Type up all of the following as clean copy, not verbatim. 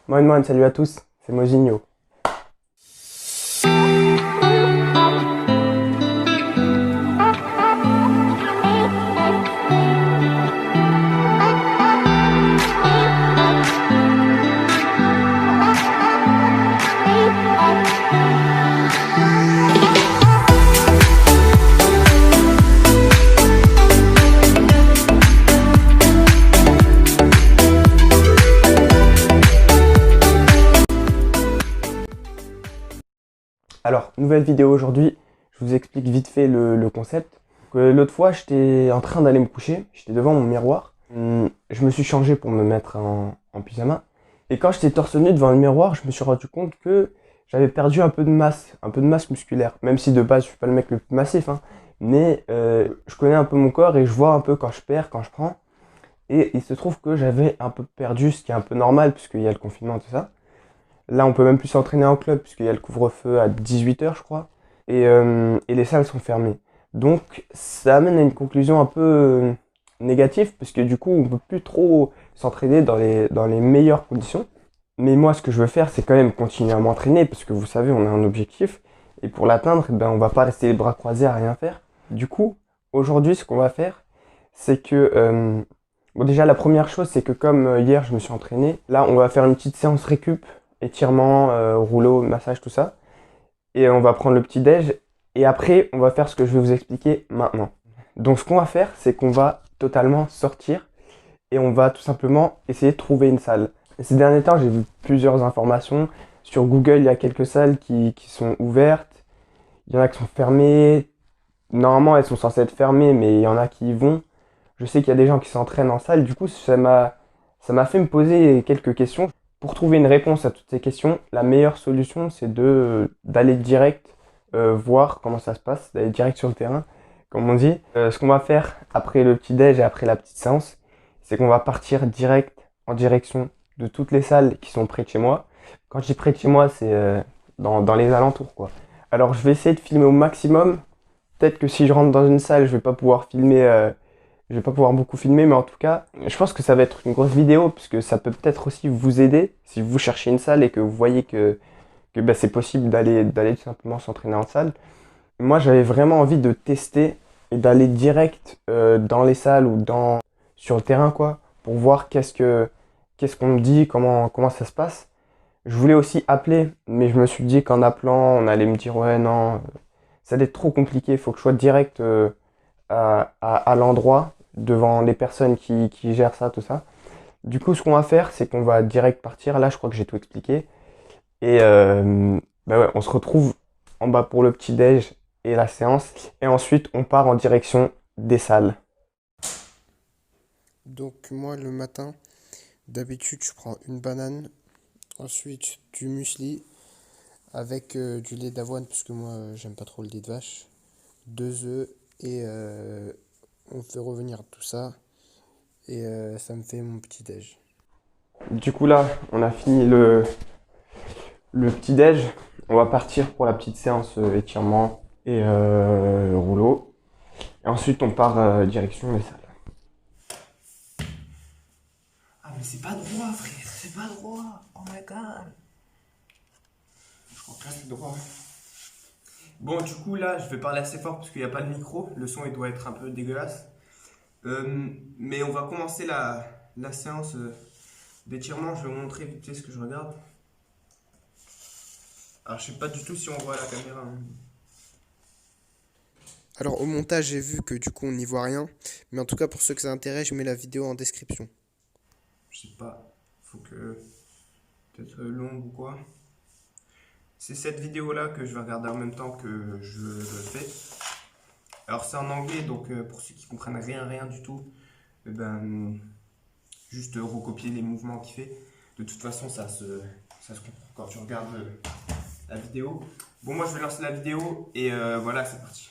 Moin, salut à tous, c'est Mozinho. Alors, nouvelle vidéo aujourd'hui, je vous explique vite fait le concept. L'autre fois, j'étais en train d'aller me coucher, j'étais devant mon miroir. Je me suis changé pour me mettre en pyjama. Et quand j'étais torse nu devant le miroir, je me suis rendu compte que j'avais perdu un peu de masse musculaire. Même si de base, je suis pas le mec le plus massif, hein. Mais je connais un peu mon corps et je vois un peu quand je perds, quand je prends. Et il se trouve que j'avais un peu perdu, ce qui est un peu normal, puisqu'il y a le confinement et tout ça. Là, on peut même plus s'entraîner en club puisqu'il y a le couvre-feu à 18 h, je crois. Et les salles sont fermées. Donc, ça amène à une conclusion un peu négative puisque du coup, on peut plus trop s'entraîner dans les meilleures conditions. Mais moi, ce que je veux faire, c'est quand même continuer à m'entraîner parce que vous savez, on a un objectif. Et pour l'atteindre, ben, on va pas rester les bras croisés à rien faire. Du coup, aujourd'hui, ce qu'on va faire, c'est que... bon, déjà, la première chose, c'est que comme hier, je me suis entraîné, là, on va faire une petite séance récup. Étirement, rouleau, massage, tout ça. Et on va prendre le petit déj. Et après, on va faire ce que je vais vous expliquer maintenant. Donc ce qu'on va faire, c'est qu'on va totalement sortir. Et on va tout simplement essayer de trouver une salle. Ces derniers temps, j'ai vu plusieurs informations. Sur Google, il y a quelques salles qui sont ouvertes. Il y en a qui sont fermées. Normalement, elles sont censées être fermées, mais il y en a qui y vont. Je sais qu'il y a des gens qui s'entraînent en salle. Du coup, ça m'a fait me poser quelques questions. Pour trouver une réponse à toutes ces questions, la meilleure solution, c'est d'aller direct voir comment ça se passe, d'aller direct sur le terrain, comme on dit. Ce qu'on va faire après le petit-déj et après la petite séance, c'est qu'on va partir direct en direction de toutes les salles qui sont près de chez moi. Quand je dis près de chez moi, c'est dans les alentours, quoi. Alors, je vais essayer de filmer au maximum. Peut-être que si je rentre dans une salle, je vais pas pouvoir filmer... je vais pas pouvoir beaucoup filmer, mais en tout cas, je pense que ça va être une grosse vidéo, puisque ça peut peut-être aussi vous aider si vous cherchez une salle et que vous voyez que bah, c'est possible d'aller tout simplement s'entraîner en salle. Moi, j'avais vraiment envie de tester et d'aller direct dans les salles ou sur le terrain, quoi, pour voir qu'est-ce qu'on me dit, comment ça se passe. Je voulais aussi appeler, mais je me suis dit qu'en appelant, on allait me dire ouais, non, ça allait être trop compliqué, il faut que je sois direct à l'endroit devant les personnes qui gèrent ça, tout ça. Du coup, ce qu'on va faire, c'est qu'on va direct partir. Là, je crois que j'ai tout expliqué. Et bah ouais, on se retrouve en bas pour le petit-déj et la séance. Et ensuite, on part en direction des salles. Donc moi, le matin, d'habitude, je prends une banane, ensuite du muesli avec du lait d'avoine, parce que moi, j'aime pas trop le lait de vache, 2 œufs, et on fait revenir tout ça. Et ça me fait mon petit déj. Du coup, là, on a fini le petit-déj. On va partir pour la petite séance étirement et rouleau. Et ensuite, on part direction des salles. Ah mais c'est pas droit frère, c'est pas droit. Oh my god. Je crois que là c'est droit. Bon du coup là je vais parler assez fort parce qu'il n'y a pas de micro. Le son il doit être un peu dégueulasse. Mais on va commencer la séance d'étirement. Je vais vous montrer vite fait ce que je regarde. Alors je sais pas du tout si on voit la caméra, hein. Alors au montage, j'ai vu que du coup on n'y voit rien, mais en tout cas pour ceux que ça intéresse, je mets la vidéo en description. Je sais pas, faut que... peut-être longue ou quoi. C'est cette vidéo là que je vais regarder en même temps que je le fais. Alors c'est en anglais, donc pour ceux qui comprennent rien du tout, eh ben, juste recopier les mouvements qu'il fait. De toute façon ça se comprend quand tu regardes la vidéo. Bon moi je vais lancer la vidéo et voilà, c'est parti.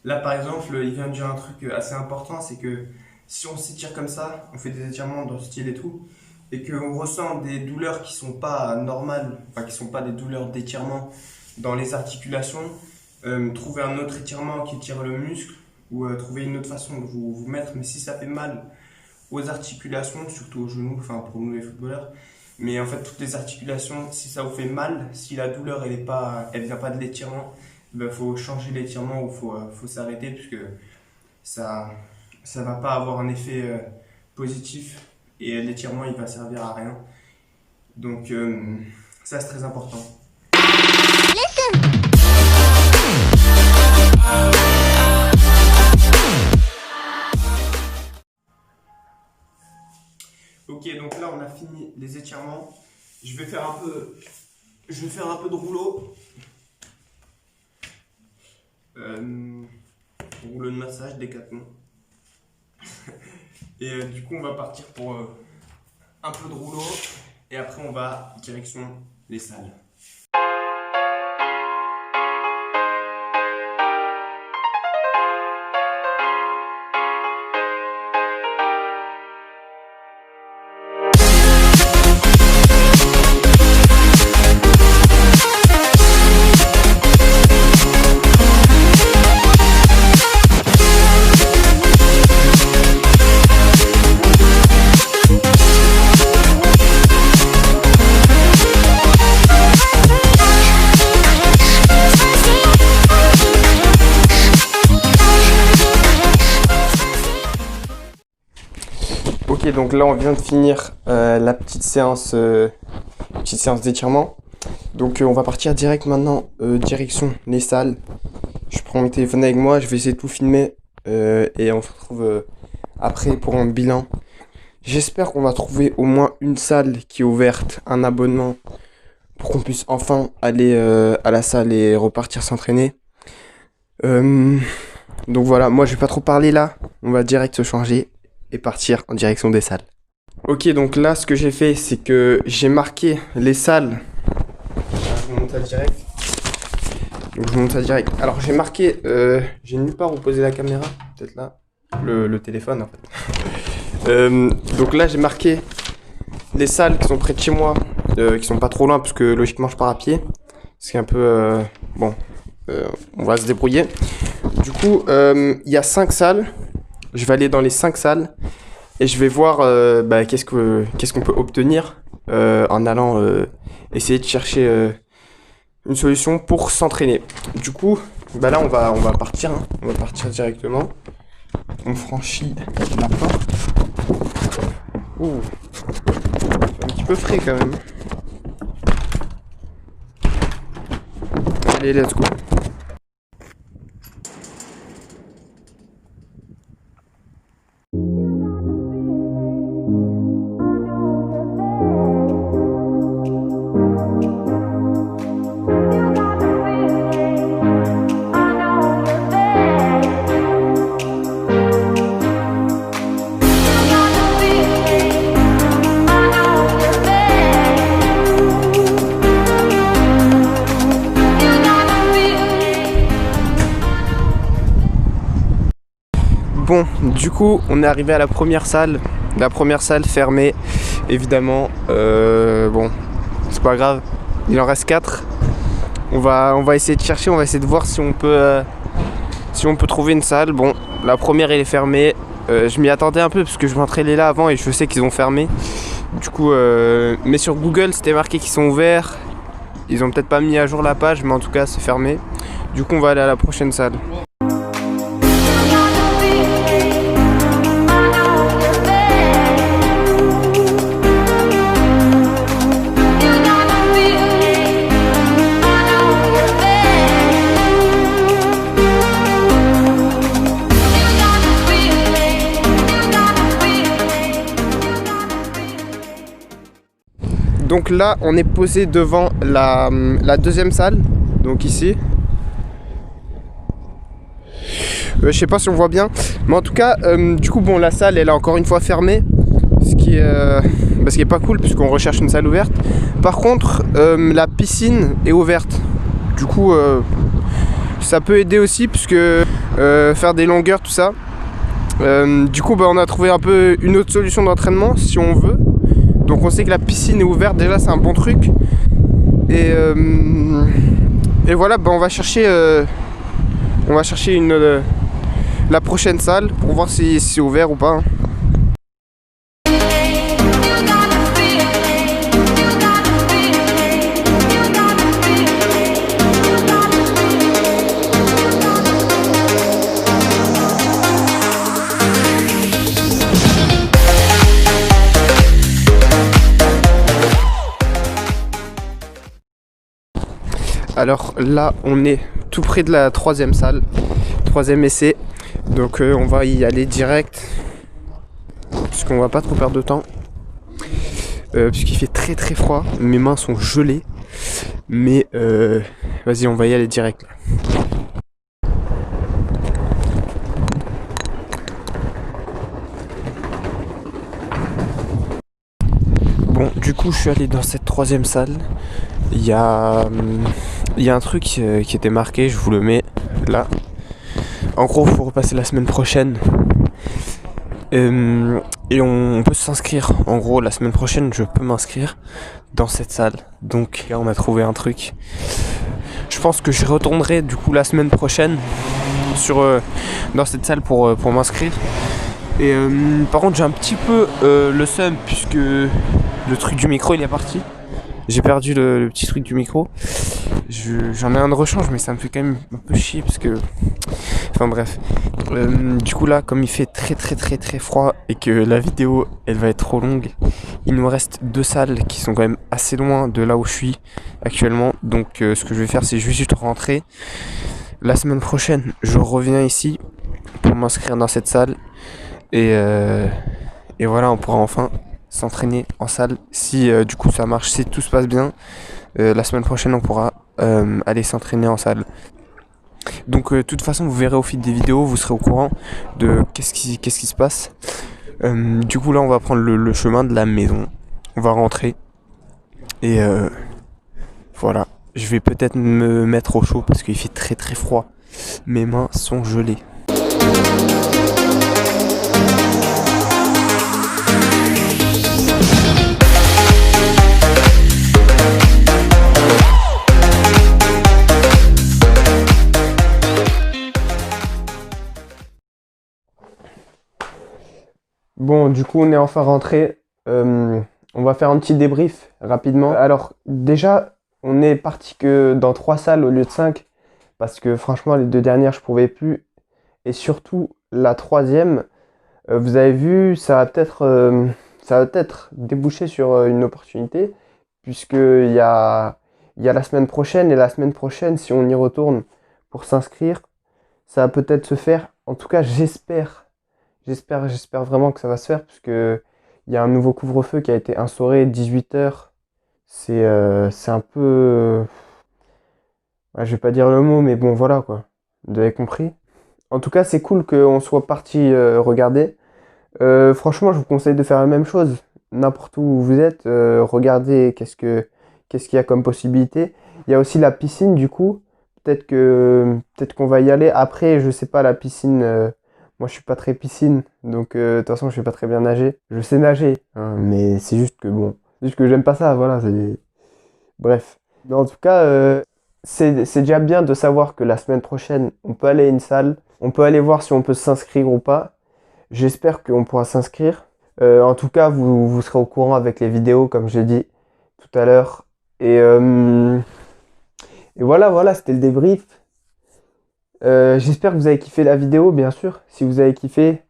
Là, par exemple, il vient de dire un truc assez important, c'est que si on s'étire comme ça, on fait des étirements dans ce style et tout, et qu'on ressent des douleurs qui sont pas normales, enfin qui sont pas des douleurs d'étirement dans les articulations, trouver un autre étirement qui tire le muscle, ou trouver une autre façon de vous mettre, mais si ça fait mal aux articulations, surtout aux genoux, enfin pour nous les footballeurs, mais en fait toutes les articulations, si ça vous fait mal, si la douleur elle vient pas de l'étirement, il faut changer l'étirement ou faut s'arrêter puisque ça va pas avoir un effet positif et l'étirement il va servir à rien. Donc ça c'est très important. Ok, donc là on a fini les étirements. Je vais faire un peu de rouleau. Rouleau de massage Décathlon. Et du coup on va partir pour un peu de rouleau et après on va direction les salles. Ok, donc là on vient de finir la petite séance d'étirement. Donc on va partir direct maintenant direction les salles. Je prends mon téléphone avec moi, je vais essayer de tout filmer et on se retrouve après pour un bilan. J'espère qu'on va trouver au moins une salle qui est ouverte, un abonnement pour qu'on puisse enfin aller à la salle et repartir s'entraîner. Donc voilà, moi je vais pas trop parler là, on va direct se changer et partir en direction des salles. Ok, donc là ce que j'ai fait c'est que j'ai marqué les salles. Je monte ça direct. Donc je monte ça direct. Alors j'ai marqué, j'ai nulle part où poser la caméra, peut-être là, le téléphone en fait. Donc là j'ai marqué les salles qui sont près de chez moi, qui sont pas trop loin parce que logiquement je pars à pied. C'est un peu bon, on va se débrouiller. Du coup il y a 5 salles. Je vais aller dans les 5 salles et je vais voir qu'est-ce qu'on peut obtenir en allant essayer de chercher une solution pour s'entraîner. Du coup, là on va partir, hein. On va partir directement. On franchit la porte. Ouh, c'est un petit peu frais quand même. Allez, let's go. Bon, du coup, on est arrivé à la première salle fermée, évidemment. Bon, c'est pas grave, il en reste 4. On va essayer de chercher, on va essayer de voir si on peut trouver une salle. Bon, la première elle est fermée. Je m'y attendais un peu parce que je m'entraînais là avant et je sais qu'ils ont fermé. Du coup, mais sur Google c'était marqué qu'ils sont ouverts. Ils ont peut-être pas mis à jour la page, mais en tout cas c'est fermé. Du coup, on va aller à la prochaine salle. Donc là, on est posé devant la deuxième salle. Donc ici. Je sais pas si on voit bien. Mais en tout cas, du coup, bon, la salle, elle est encore une fois fermée. Ce qui est pas cool puisqu'on recherche une salle ouverte. Par contre, la piscine est ouverte. Du coup, ça peut aider aussi puisque faire des longueurs, tout ça. Du coup, on a trouvé un peu une autre solution d'entraînement si on veut. Donc on sait que la piscine est ouverte, déjà c'est un bon truc. Et voilà, on va chercher la prochaine salle pour voir si c'est ouvert ou pas. Alors là, on est tout près de la troisième salle, troisième essai. Donc on va y aller direct, puisqu'on va pas trop perdre de temps. Puisqu'il fait très très froid, mes mains sont gelées. Mais vas-y, on va y aller direct là. Bon, du coup, je suis allé dans cette troisième salle. Il y a un truc qui était marqué, je vous le mets là. En gros, il faut repasser la semaine prochaine. Et on peut s'inscrire. En gros, la semaine prochaine, je peux m'inscrire dans cette salle. Donc là, on a trouvé un truc. Je pense que je retournerai du coup la semaine prochaine dans cette salle pour m'inscrire. Et par contre, j'ai un petit peu le seum puisque le truc du micro il est parti. J'ai perdu le petit truc du micro. J'en ai un de rechange, mais ça me fait quand même un peu chier parce que... Enfin bref. Du coup là, comme il fait très très très très froid et que la vidéo elle va être trop longue, il nous reste 2 salles qui sont quand même assez loin de là où je suis actuellement. Donc ce que je vais faire, c'est juste rentrer. La semaine prochaine, je reviens ici pour m'inscrire dans cette salle. Et voilà, on pourra enfin s'entraîner en salle si du coup ça marche, si tout se passe bien. La semaine prochaine on pourra aller s'entraîner en salle. Donc de toute façon vous verrez au fil des vidéos, vous serez au courant de qu'est-ce qui se passe. Du coup là on va prendre le chemin de la maison, on va rentrer et voilà, je vais peut-être me mettre au chaud parce qu'il fait très très froid, mes mains sont gelées. Bon, du coup, on est enfin rentré. On va faire un petit débrief rapidement. Alors, déjà, on est parti que dans 3 salles au lieu de 5. Parce que franchement, les 2 dernières, je pouvais plus. Et surtout, la 3e, vous avez vu, ça va peut-être déboucher sur une opportunité. Puisqu'il y a la semaine prochaine. Et la semaine prochaine, si on y retourne pour s'inscrire, ça va peut-être se faire. En tout cas, j'espère vraiment que ça va se faire parce que il y a un nouveau couvre-feu qui a été instauré 18h. C'est un peu... je vais pas dire le mot, mais bon, voilà quoi. Vous avez compris. En tout cas, c'est cool qu'on soit parti regarder. Franchement, je vous conseille de faire la même chose. N'importe où vous êtes, regardez qu'est-ce qu'il y a comme possibilité. Il y a aussi la piscine, du coup. Peut-être qu'on va y aller. Après, je sais pas, la piscine... moi, je suis pas très piscine, donc de toute façon, je sais pas très bien nager. Je sais nager, hein, mais c'est juste que bon, c'est juste que j'aime pas ça, voilà. Bref. Mais en tout cas, c'est déjà bien de savoir que la semaine prochaine, on peut aller à une salle, on peut aller voir si on peut s'inscrire ou pas. J'espère qu'on pourra s'inscrire. En tout cas, vous serez au courant avec les vidéos, comme j'ai dit tout à l'heure. Et voilà, c'était le débrief. J'espère que vous avez kiffé la vidéo, bien sûr. Si vous avez kiffé,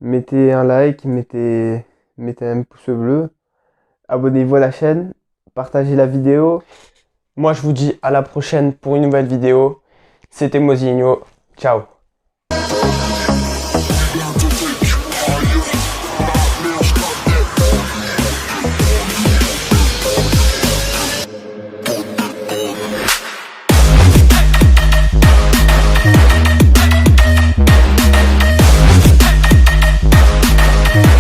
mettez un like, mettez un pouce bleu. Abonnez-vous à la chaîne, partagez la vidéo. Moi, je vous dis à la prochaine pour une nouvelle vidéo. C'était Mozinho. Ciao.